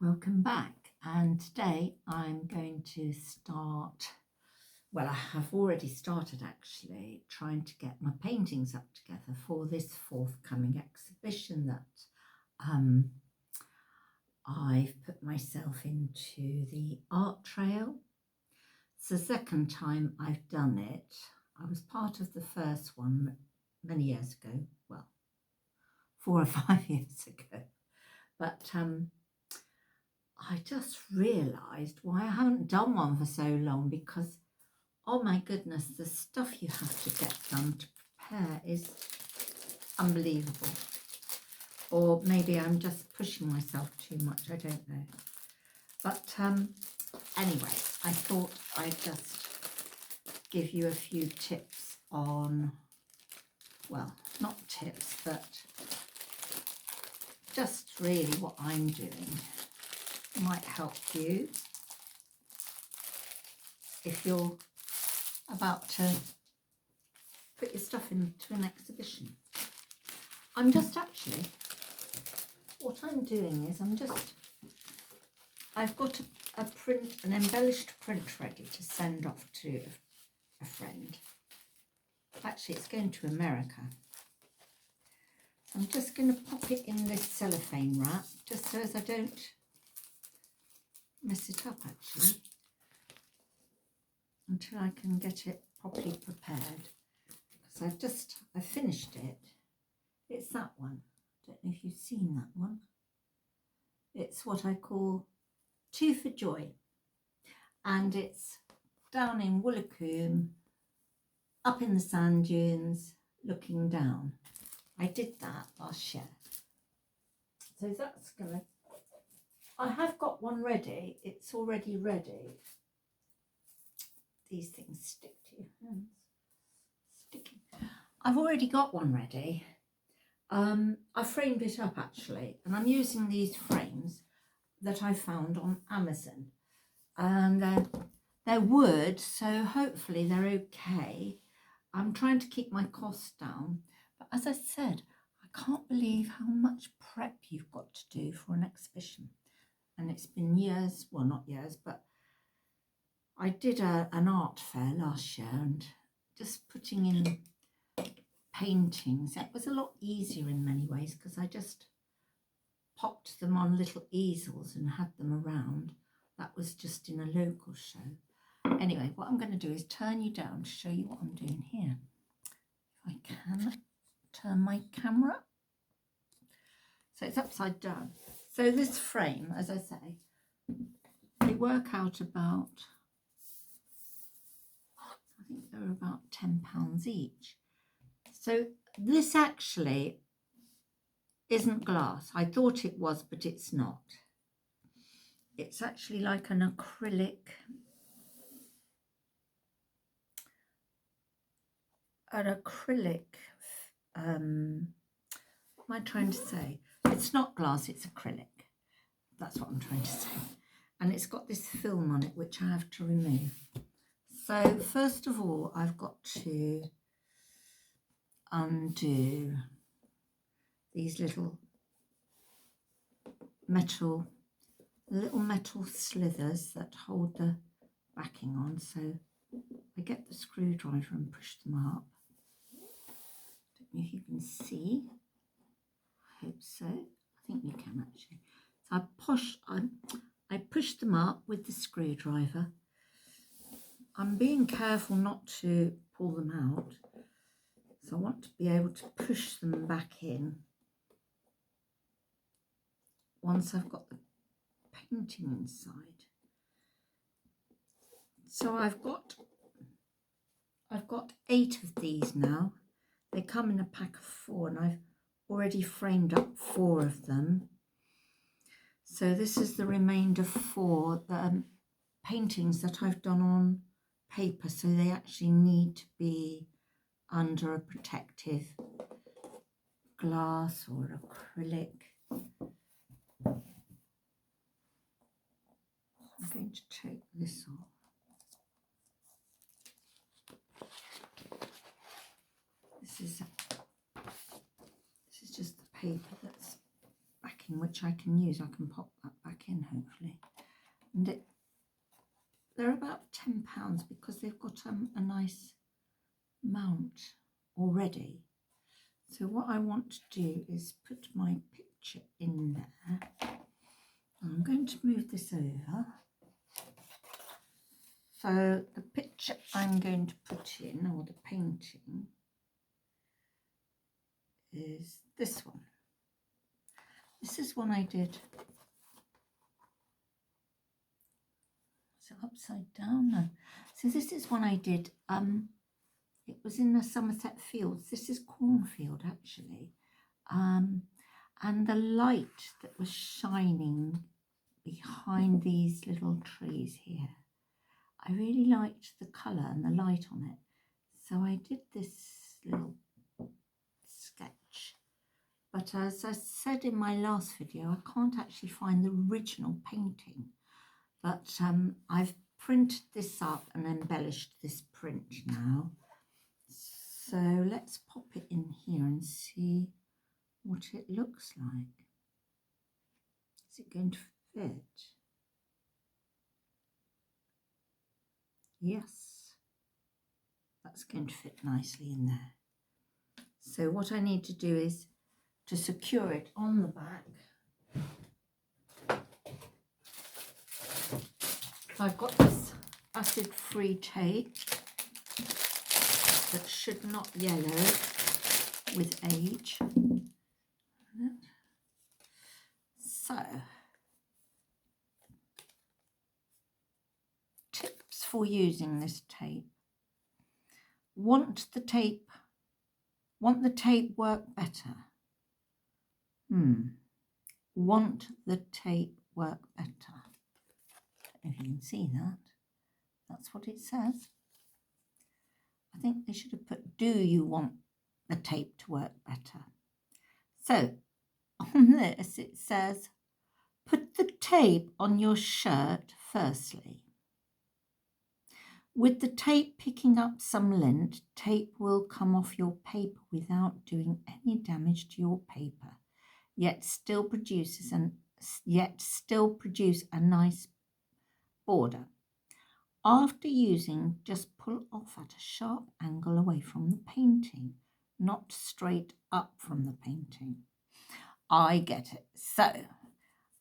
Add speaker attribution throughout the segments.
Speaker 1: Welcome back, and today I'm going to start, well, I have already started actually trying to get my paintings up together for this forthcoming exhibition that I've put myself into the art trail. It's the second time I've done it. I was part of the first one many years ago, well, 4 or 5 years ago, but I just realised why I haven't done one for so long, because, oh my goodness, the stuff you have to get done to prepare is unbelievable. Or maybe I'm just pushing myself too much, I don't know. But anyway, I thought I'd just give you a few tips on, well, not tips, but just really what I'm doing. Might help you if you're about to put your stuff into an exhibition. I'm just actually, what I'm doing is I've got an embellished print ready to send off to a friend. Actually, it's going to America. I'm just going to pop it in this cellophane wrap, just so as I don't mess it up actually, until I can get it properly prepared, because I've finished it. It's that one. I don't know if you've seen that one. It's what I call Two for Joy, and it's down in Woolacombe, up in the sand dunes, looking down. I did that last year, so that's gonna, I have got one ready. It's already ready. These things stick to your hands. Sticky. I've already got one ready. I framed it up actually, and I'm using these frames that I found on Amazon, and they're wood, so hopefully they're okay. I'm trying to keep my costs down, but as I said, I can't believe how much prep you've got to do for an exhibition. And it's been years, well, not years, but I did an art fair last year, and just putting in paintings, it was a lot easier in many ways, because I just popped them on little easels and had them around. That was just in a local show. Anyway, what I'm going to do is turn you down to show you what I'm doing here. If I can turn my camera. So it's upside down. So this frame, as I say, they work out about, I think they're about £10 each. So this actually isn't glass. I thought it was, but it's not. It's actually like an acrylic, what am I trying to say? It's not glass, it's acrylic. That's what I'm trying to say. And it's got this film on it, which I have to remove. So first of all, I've got to undo these little metal slithers that hold the backing on. So I get the screwdriver and push them up. Don't know if you can see. I hope so. I think you can actually. So I push them up with the screwdriver. I'm being careful not to pull them out, so I want to be able to push them back in once I've got the painting inside. So I've got 8 of these now. They come in a pack of 4, and I've already framed up 4 of them. So this is the remainder 4 paintings that I've done on paper, so they actually need to be under a protective glass or acrylic. I'm going to take this off. This is just the paper that's backing, which I can use. I can pop that back back in, hopefully. And they're about £10 because they've got a nice mount already. So what I want to do is put my picture in there. I'm going to move this over. So the picture I'm going to put in, or the painting, is this one. This is one I did. Is it upside down? No. So this is one I did. It was in the Somerset Fields. This is cornfield actually. And the light that was shining behind these little trees here, I really liked the colour and the light on it. So I did this little sketch. But as I said in my last video, I can't actually find the original painting. But I've printed this up and embellished this print now. So let's pop it in here and see what it looks like. Is it going to fit? Yes, that's going to fit nicely in there. So what I need to do is to secure it on the back. I've got this acid-free tape that should not yellow with age. So, tips for using this tape. Want the tape work better? Want the tape work better? I don't know if you can see that. That's what it says. I think they should have put, do you want the tape to work better? So on this it says, put the tape on your shirt firstly. With the tape picking up some lint, tape will come off your paper without doing any damage to your paper, yet still produce a nice border. After using, just pull off at a sharp angle away from the painting, not straight up from the painting. I get it. So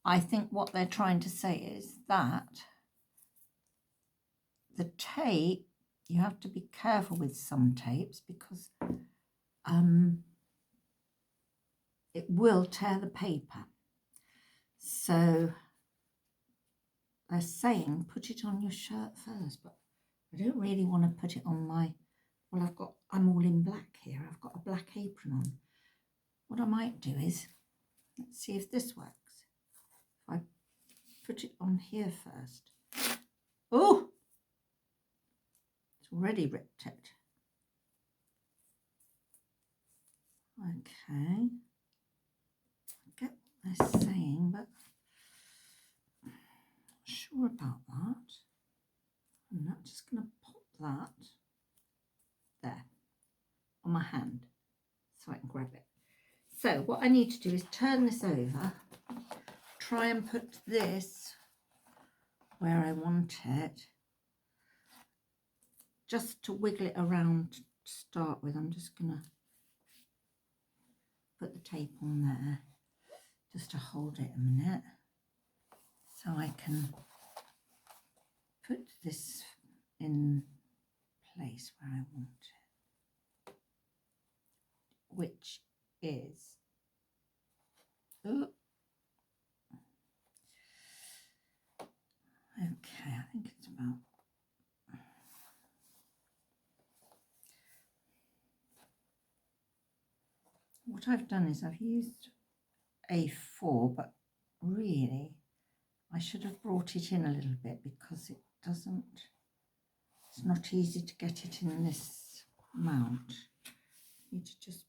Speaker 1: I think what they're trying to say is that the tape, you have to be careful with some tapes because it will tear the paper. So they're saying put it on your shirt first, but I don't really want to put it on my, well, I'm all in black here. I've got a black apron on. What I might do is, let's see if this works. If I put it on here first. Oh, it's already ripped it. Okay. I get what they're saying, but I'm not sure about that. I'm not just going to pop that there on my hand so I can grab it. So what I need to do is turn this over, try and put this where I want it, just to wiggle it around to start with. I'm just going to put the tape on there just to hold it a minute so I can put this in place where I want it, which is, oh, okay, I think it's about, what I've done is I've used A4, but really I should have brought it in a little bit because it doesn't, it's not easy to get it in this mount. I need to just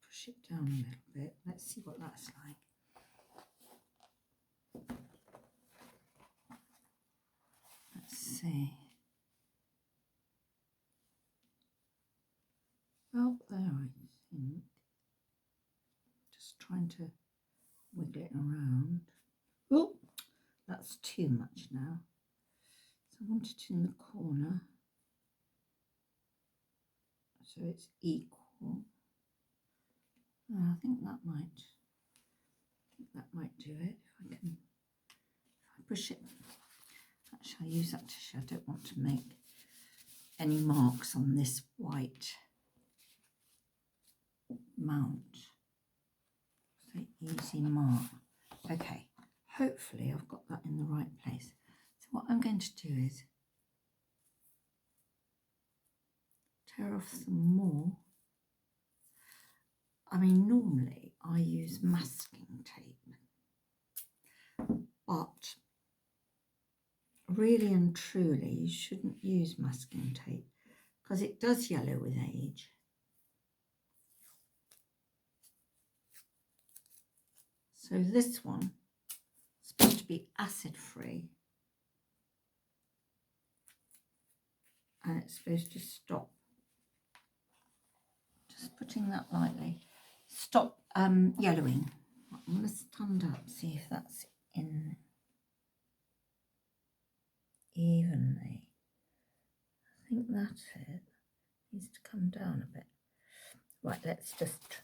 Speaker 1: push it down a little bit. Let's see what that's like. Let's see. Well, there, I think. Just trying to wiggle it around. Oh, that's too much now. So I want it in the corner, so it's equal. I think that might do it. If I push it. Actually, I'll use that tissue. I don't want to make any marks on this white mount. So easy mark. Okay, hopefully I've got that in the right place. So what I'm going to do is tear off some more. I mean, normally I use masking tape, but really and truly you shouldn't use masking tape because it does yellow with age. So this one is supposed to be acid free, and it's supposed to stop, just putting that lightly, stop yellowing. I'm going to stand up, see if that's in evenly. I think that's it. Needs to come down a bit. Right, let's just,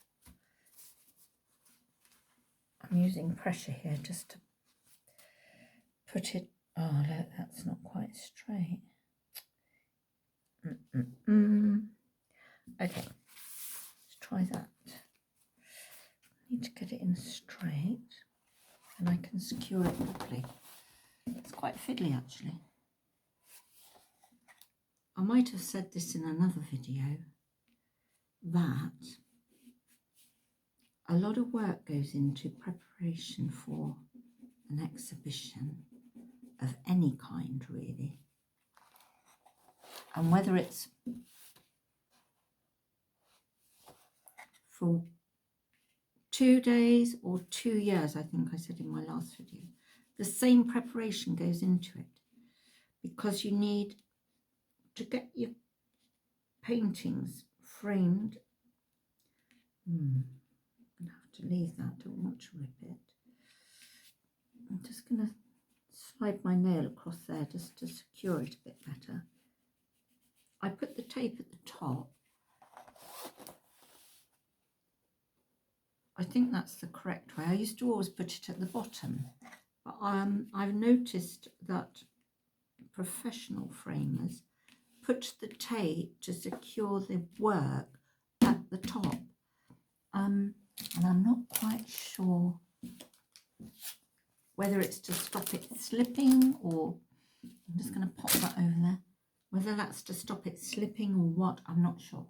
Speaker 1: I'm using pressure here just to put it, oh look, that's not quite straight. Okay, let's try that. I need to get it in straight and I can secure it properly. It's quite fiddly actually. I might have said this in another video that a lot of work goes into preparation for an exhibition of any kind really. And whether it's for 2 days or 2 years, I think I said in my last video, the same preparation goes into it, because you need to get your paintings framed. I'm going to have to leave that, don't want to rip it. I'm just going to slide my nail across there just to secure it a bit better. I put the tape at the top. I think that's the correct way. I used to always put it at the bottom, but I've noticed that professional framers put the tape to secure the work at the top, and I'm not quite sure whether it's to stop it slipping, or I'm just going to pop that over there, whether that's to stop it slipping or what, I'm not sure.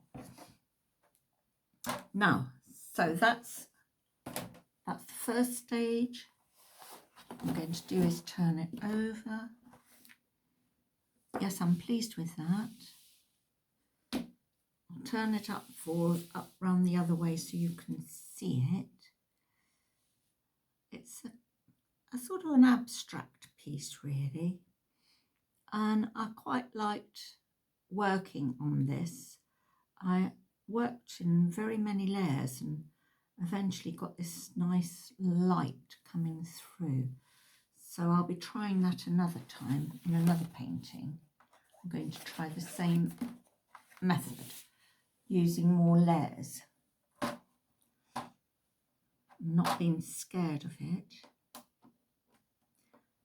Speaker 1: Now, so that's the first stage. What I'm going to do is turn it over. Yes, I'm pleased with that. I'll turn it up round the other way so you can see it. It's a sort of an abstract piece really, and I quite liked working on this. I worked in very many layers and eventually got this nice light coming through. So I'll be trying that another time in another painting. I'm going to try the same method using more layers. Not being scared of it.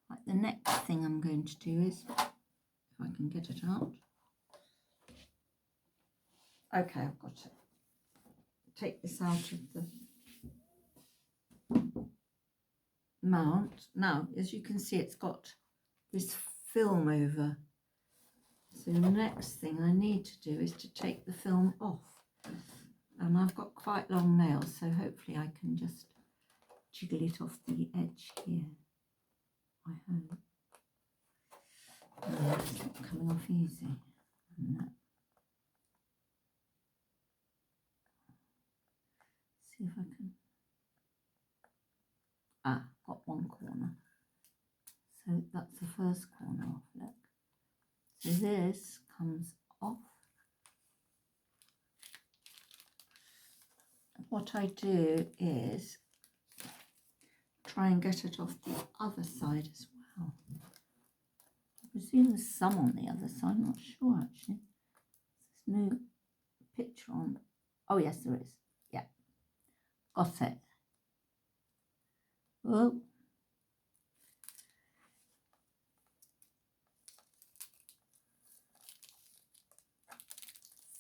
Speaker 1: Right, the next thing I'm going to do is, if I can get it out. Okay, I've got to take this out of the mount. Now, as you can see, it's got this film over. So the next thing I need to do is to take the film off. And I've got quite long nails, so hopefully I can just jiggle it off the edge here. I hope. Oh, it's not coming off easy. No. See if I can. Got one corner. So that's the first corner off, look. So this comes off. What I do is try and get it off the other side as Wow. I presume there's some on the other side. I'm not sure actually. There's no picture on. Oh yes, there is. Yeah. Got it. Oh.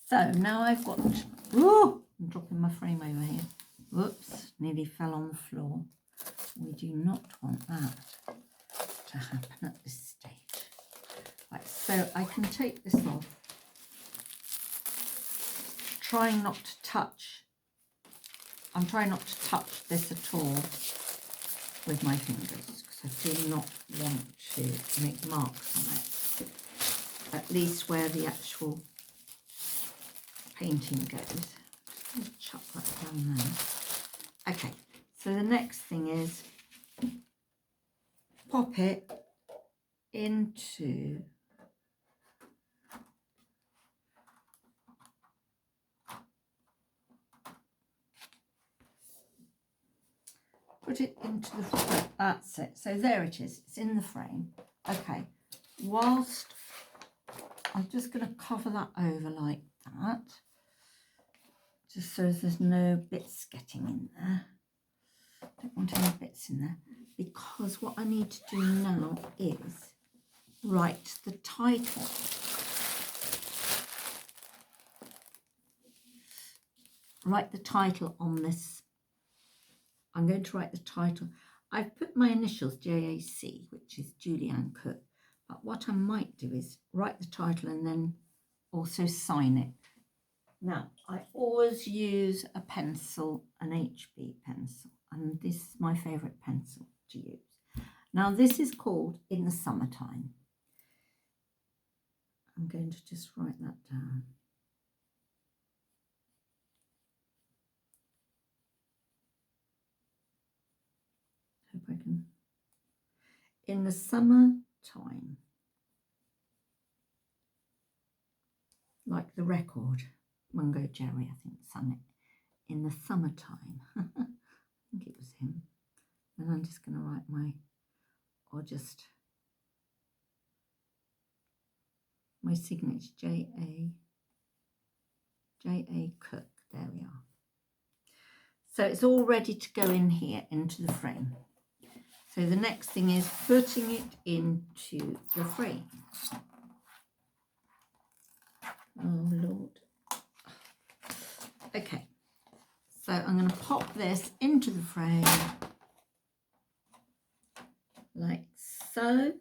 Speaker 1: So now I've got, oh, I'm dropping my frame over here. Whoops, nearly fell on the floor. We do not want that to happen at this stage. Right, so I can take this off. Trying not to touch. I'm trying not to touch this at all with my fingers because I do not want to make marks on it. At least where the actual painting goes. Just chuck that down there. Okay, so the next thing is pop it into put it into the frame. That's it. So there it is. It's in the frame. Okay. Whilst I'm just going to cover that over like that, just so there's no bits getting in there. Don't want any bits in there because what I need to do now is write the title. Write the title on this. I'm going to write the title. I've put my initials JAC, which is Julianne Cook. But what I might do is write the title and then also sign it. Now, I always use a pencil, an HB pencil, and this is my favourite pencil to use. Now, this is called In the Summertime. I'm going to just write that down. Hope I can. In the Summertime. Like the record, Mungo Jerry, I think, sang it. In the Summertime. I think it was him. And I'm just going to write my, or just my signature, J.A. Cook. There we are. So it's all ready to go in here into the frame. So the next thing is putting it into the frame. Oh Lord. Okay, so I'm going to pop this into the frame like so,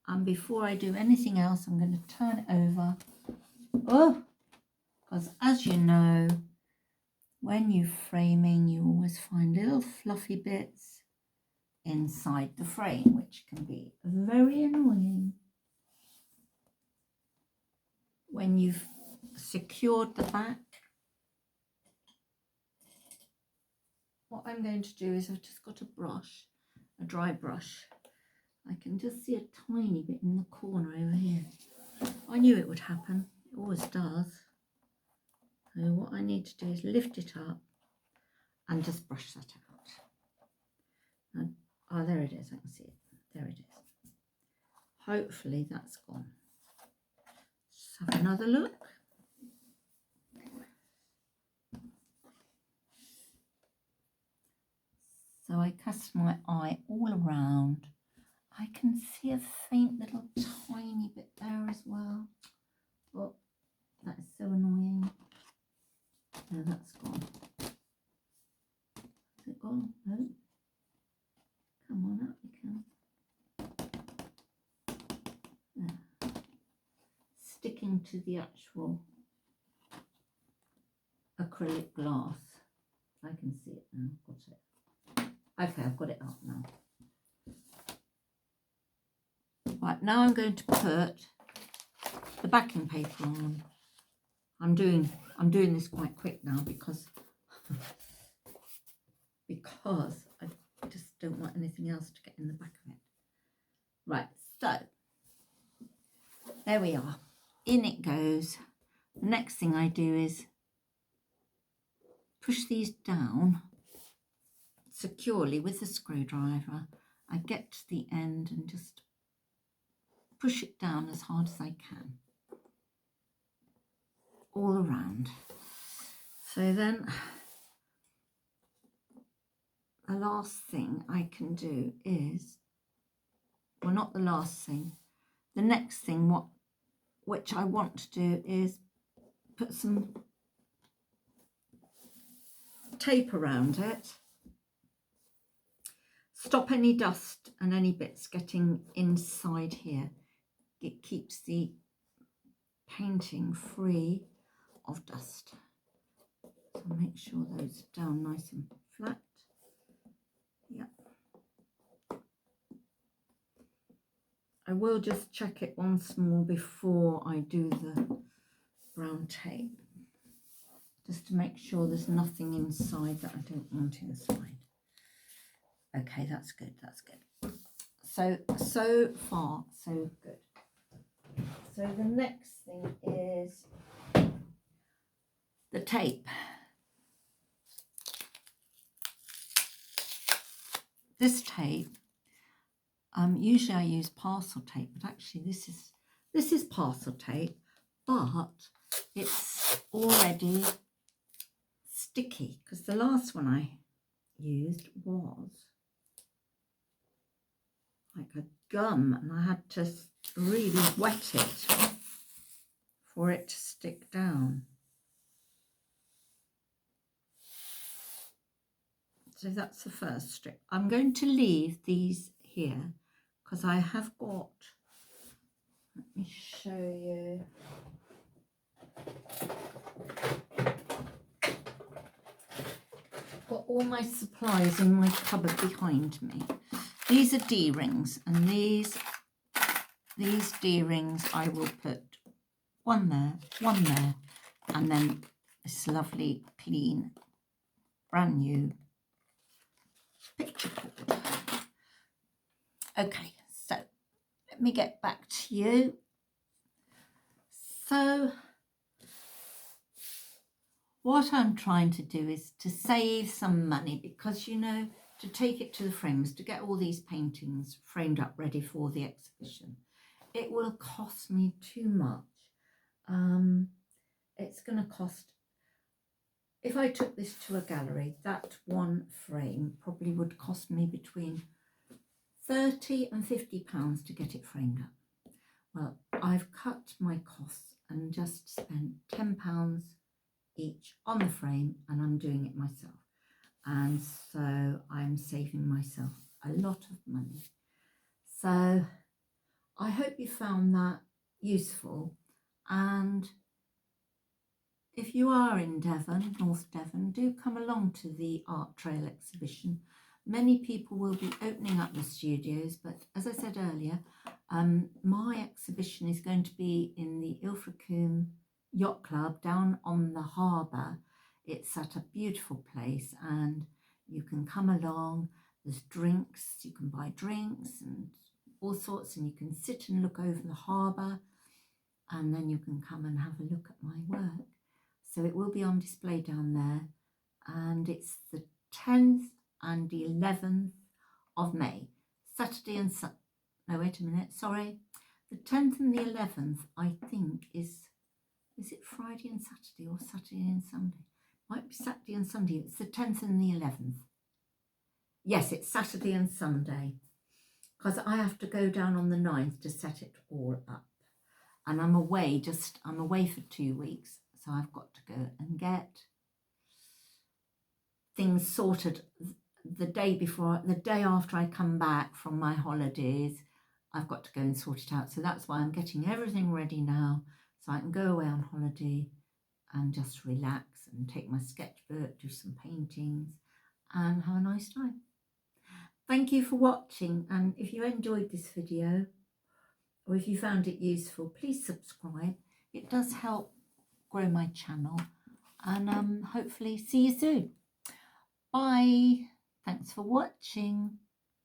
Speaker 1: and before I do anything else I'm going to turn it over. Oh, because as you know, when you're framing you always find little fluffy bits inside the frame, which can be very annoying when you've secured the back. What I'm going to do is I've just got a brush, a dry brush. I can just see a tiny bit in the corner over here. I knew it would happen. It always does. So what I need to do is lift it up and just brush that out. And, oh, there it is. I can see it. There it is. Hopefully that's gone. Let's have another look. So I cast my eye all around. I can see a faint little tiny bit there as well. But that is so annoying. No, that's gone. Is it gone? No. Come on up, you can. There. Sticking to the actual acrylic glass. I can see it now. Got it. Okay, I've got it up now. Right, now I'm going to put the backing paper on. I'm doing this quite quick now because I just don't want anything else to get in the back of it. Right, so there we are. In it goes. The next thing I do is push these down securely with the screwdriver. I get to the end and just push it down as hard as I can, all around. So then the last thing I can do is, well, not the last thing, the next thing which I want to do is put some tape around it, stop any dust and any bits getting inside here. It keeps the painting free of dust. So make sure those are down nice and flat. Yeah. I will just check it once more before I do the brown tape, just to make sure there's nothing inside that I don't want inside. Okay, that's good, that's good. So far, so good. So the next thing is the tape. This tape, usually I use parcel tape, but actually this is parcel tape, but it's already sticky, because the last one I used was like a gum, and I had to really wet it for it to stick down. So that's the first strip. I'm going to leave these here because I have got, let me show you. Got all my supplies in my cupboard behind me. These are D-rings, and these D-rings I will put one there, and then this lovely, clean, brand new picture board. Okay, so let me get back to you. So what I'm trying to do is to save some money, because, you know, to take it to the frames, to get all these paintings framed up ready for the exhibition, it will cost me too much. It's going to cost, if I took this to a gallery, that one frame probably would cost me between £30 and £50 to get it framed up. Well, I've cut my costs and just spent £10 each on the frame, and I'm doing it myself. And so I'm saving myself a lot of money. So I hope you found that useful, and if you are in Devon, North Devon, do come along to the Art Trail exhibition. Many people will be opening up the studios, but as I said earlier, my exhibition is going to be in the Ilfracombe Yacht Club down on the harbour. It's at a beautiful place, and you can come along. There's drinks, you can buy drinks and all sorts, and you can sit and look over the harbour, and then you can come and have a look at my work. So it will be on display down there, and it's the 10th and 11th of May, Saturday and Sunday. No, wait a minute, sorry. The 10th and the 11th, I think, is it Friday and Saturday, or Saturday and Sunday? Might be Saturday and Sunday. It's the 10th and the 11th. Yes, it's Saturday and Sunday, because I have to go down on the 9th to set it all up. And I'm away for 2 weeks. So I've got to go and get things sorted the day after I come back from my holidays. I've got to go and sort it out. So that's why I'm getting everything ready now, so I can go away on holiday and just relax and take my sketchbook, do some paintings and have a nice time. Thank you for watching, and if you enjoyed this video or if you found it useful, please subscribe. It does help grow my channel, and hopefully see you soon. Bye. Thanks for watching.